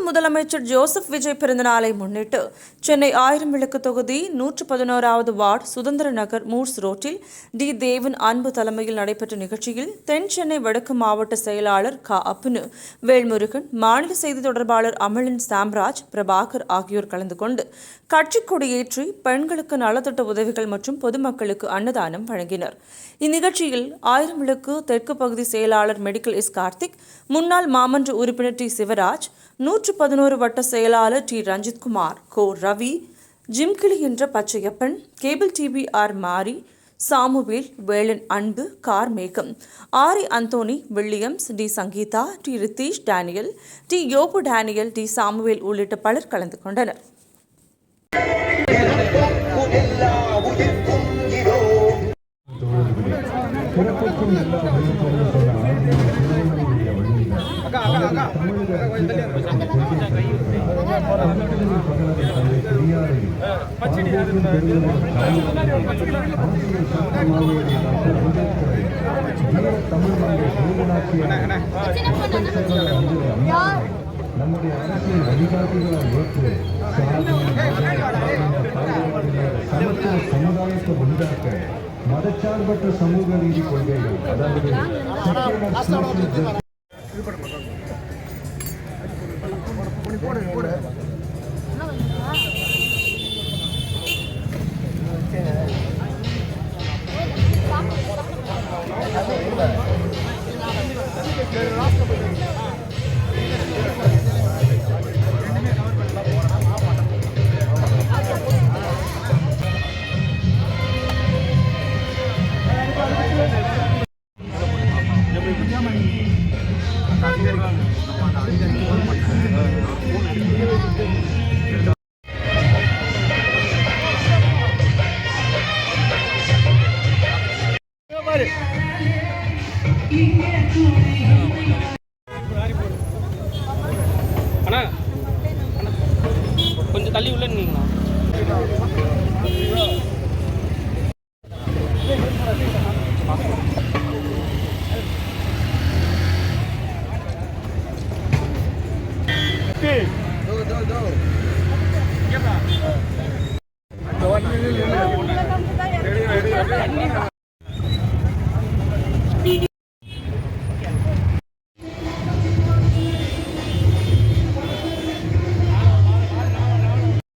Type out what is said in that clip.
முதலமைச்சர் ஜோசப் விஜய் பிறந்தநாளை முன்னிட்டு சென்னை 1000 விளக்கு தொகுதி 111வது வார்டு சுதந்திர நகர் மூர்ஸ் ரோட்டில் டி. தேவன் அன்பு தலைமையில் நடைபெற்ற நிகழ்ச்சியில் தென் சென்னை வடக்கு மாவட்ட செயலாளர் க. அப்புனு, வேல்முருகன், மாநில செய்தி தொடர்பாளர் அமலன் சாம்ராஜ், பிரபாகர் ஆகியோர் கலந்து கொண்டு கட்சிக் கொடியேற்றி பெண்களுக்கு நலத்திட்ட உதவிகள் மற்றும் பொதுமக்களுக்கு அன்னதானம் வழங்கினர். இந்நிகழ்ச்சியில் 1000 விளக்கு தெற்கு பகுதி செயலாளர் மெடிக்கல் எஸ். கார்த்திக், முன்னாள் மாமன்ற உறுப்பினர் டி. சிவராஜ், 111 வட்ட செயலாளர் டி. ரஞ்சித்குமார், கோ. ரவி, ஜிம்கிளி என்ற Pachaiyappan, cable TV R. Mari, Samuel, Velan Anbu, Karmegam, Ari Anthony, Williams, T. Sangeetha, T. Ritheesh Daniel, T. யோபு டேனியல், டி. சாமுவேல் உள்ளிட்ட பலர் கலந்து கொண்டனர். நம்முடைய அரசியல் வழிகாட்டுகளால் ஏற்று சமத்துவ சமுதாயத்தை உண்டாக்க மதச்சார்பற்ற சமூக நீதி கொள்கைகள், அதாவது அண்ணா கொஞ்சம் தள்ளி உள்ள நின்னீங்களா?